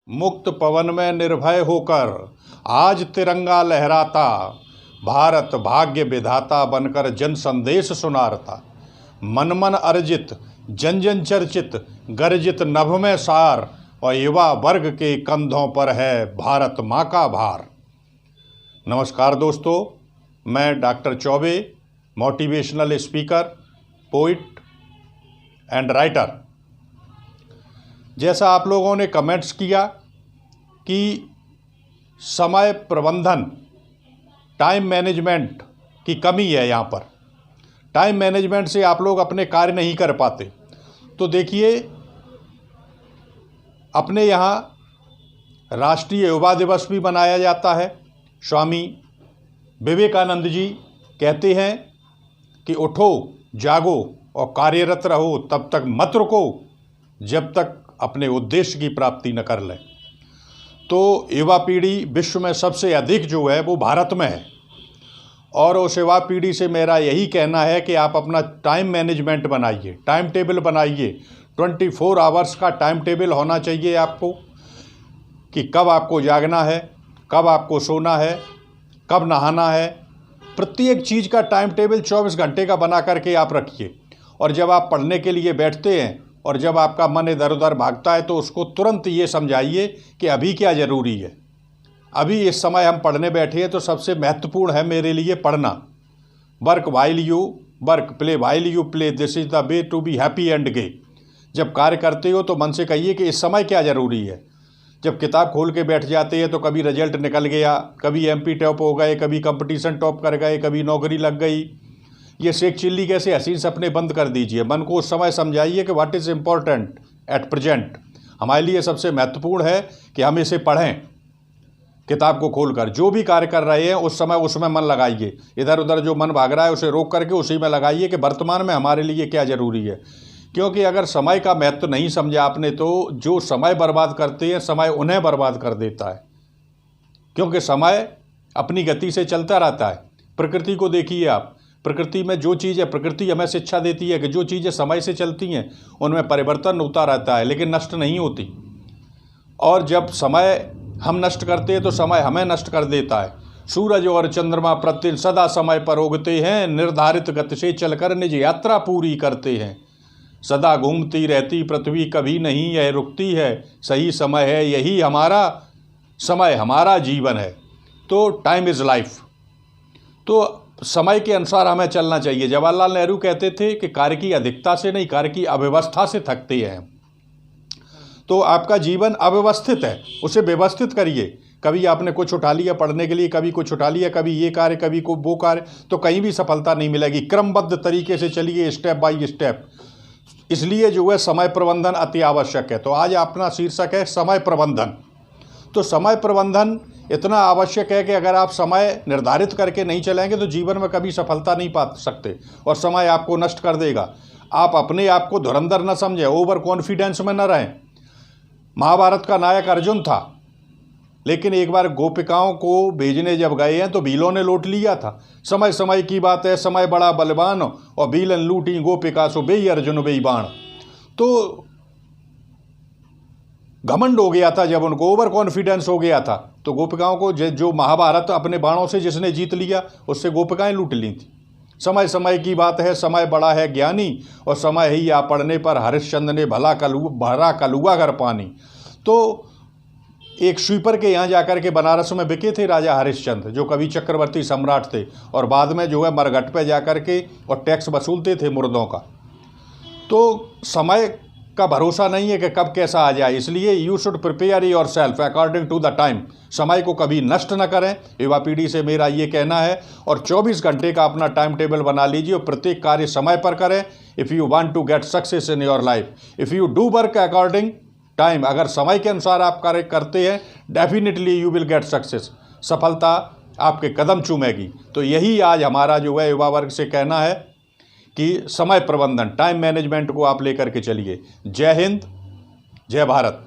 मुक्त पवन में निर्भय होकर आज तिरंगा लहराता, भारत भाग्य विधाता बनकर जन संदेश सुनारता। मन मन अर्जित जन जन चर्चित गर्जित नभ में सार, और युवा वर्ग के कंधों पर है भारत माँ का भार। नमस्कार दोस्तों, मैं doctor Choubey, motivational speaker, poet and writer. जैसा आप लोगों ने कमेंट्स किया कि समय प्रबंधन, टाइम मैनेजमेंट की कमी है, यहाँ पर टाइम मैनेजमेंट से आप लोग अपने कार्य नहीं कर पाते। तो देखिए, अपने यहाँ राष्ट्रीय युवा दिवस भी मनाया जाता है। स्वामी विवेकानंद जी कहते हैं कि उठो, जागो और कार्यरत रहो, तब तक मत रुको जब तक अपने उद्देश्य की प्राप्ति न कर लें। तो युवा पीढ़ी विश्व में सबसे अधिक जो है वो भारत में है, और उस युवा पीढ़ी से मेरा यही कहना है कि आप अपना टाइम मैनेजमेंट बनाइए, टाइम टेबल बनाइए। 24 आवर्स का टाइम टेबल होना चाहिए आपको कि कब आपको जागना है, कब आपको सोना है, कब नहाना है। प्रत्येक चीज़ का टाइम टेबल 24 घंटे का बना करके आप रखिए। और जब आप पढ़ने के लिए बैठते हैं और जब आपका मन इधर उधर भागता है तो उसको तुरंत ये समझाइए कि अभी क्या ज़रूरी है। अभी इस समय हम पढ़ने बैठे हैं तो सबसे महत्वपूर्ण है मेरे लिए पढ़ना। Work while you work, play while you play, this is the way to be happy and gay. जब कार्य करते हो तो मन से कहिए कि इस समय क्या ज़रूरी है। जब किताब खोल के बैठ जाते हैं तो कभी रिजल्ट निकल गया, कभी MP टॉप हो गए, कभी कंपटीशन टॉप कर गए, कभी नौकरी लग गई, ये शेख चिल्ली कैसे हसीन सपने बंद कर दीजिए। मन को उस समय समझाइए कि what is important at present. हमारे लिए सबसे महत्वपूर्ण है कि हम इसे पढ़ें। किताब को खोलकर जो भी कार्य कर रहे हैं उस समय उसमें मन लगाइए। इधर उधर जो मन भाग रहा है उसे रोक करके उसी में लगाइए कि वर्तमान में हमारे लिए क्या ज़रूरी है। क्योंकि अगर समय का महत्व नहीं समझा आपने तो जो समय बर्बाद करते हैं समय उन्हें बर्बाद कर देता है। क्योंकि समय अपनी गति से चलता रहता है। प्रकृति को देखिए आप, प्रकृति में जो चीज़ है, प्रकृति हमें शिक्षा देती है कि जो चीज़ें समय से चलती हैं उनमें परिवर्तन होता रहता है, लेकिन नष्ट नहीं होती। और जब समय हम नष्ट करते हैं तो समय हमें नष्ट कर देता है। सूरज और चंद्रमा प्रतिदिन सदा समय पर उगते हैं, निर्धारित गति से चलकर निज यात्रा पूरी करते हैं। सदा घूमती रहती पृथ्वी कभी नहीं यह रुकती है, सही समय है यही हमारा समय, हमारा जीवन है। तो टाइम इज़ लाइफ। तो समय के अनुसार हमें चलना चाहिए। जवाहरलाल नेहरू कहते थे कि कार्य की अधिकता से नहीं, कार्य की अव्यवस्था से थकते हैं। तो आपका जीवन अव्यवस्थित है, उसे व्यवस्थित करिए। कभी आपने कुछ उठा लिया पढ़ने के लिए, कभी कुछ उठा लिया, कभी ये कार्य, कभी को वो कार्य, तो कहीं भी सफलता नहीं मिलेगी। क्रमबद्ध तरीके से चलिए, स्टेप बाय स्टेप। इसलिए जो है समय प्रबंधन अति आवश्यक है। तो आज अपना शीर्षक है समय प्रबंधन। तो समय प्रबंधन इतना आवश्यक है कि अगर आप समय निर्धारित करके नहीं चलेंगे तो जीवन में कभी सफलता नहीं पा सकते, और समय आपको नष्ट कर देगा। आप अपने आप को धुरंधर न समझें, ओवर कॉन्फिडेंस में न रहें। महाभारत का नायक अर्जुन था, लेकिन एक बार गोपिकाओं को भेजने जब गए हैं तो भीलों ने लूट लिया था। समय समय की बात है, समय बड़ा बलवान, और भीलन लूटी गोपिका सो बेई अर्जुन बेई बाण। तो घमंड हो गया था, जब उनको ओवर कॉन्फिडेंस हो गया था तो गोपिकाओं को जो महाभारत अपने बाणों से जिसने जीत लिया उससे गोपिकाएं लूट ली थी। समय समय की बात है, समय बड़ा है ज्ञानी, और समय ही आ पड़ने पर हरिश्चंद्र ने भरा कलुआ घर पानी। तो एक स्वीपर के यहाँ जाकर के बनारस में बिके थे राजा हरिश्चंद्र, जो कभी चक्रवर्ती सम्राट थे, और बाद में जो है मरघट पे जाकर के और टैक्स वसूलते थे मुर्दों का। तो समय का भरोसा नहीं है कि कब कैसा आ जाए, इसलिए you should prepare yourself according to the time. समय को कभी नष्ट न करें, युवा पीढ़ी से मेरा ये कहना है। और 24 घंटे का अपना टाइम टेबल बना लीजिए और प्रत्येक कार्य समय पर करें। If you want to get success in your life, if you do work according time, अगर समय के अनुसार आप कार्य करते हैं, definitely you will get success. सफलता आपके कदम चूमेगी। तो यही आज हमारा जो है युवा वर्ग से कहना है कि समय प्रबंधन, टाइम मैनेजमेंट को आप लेकर के चलिए। जय हिंद, जय भारत।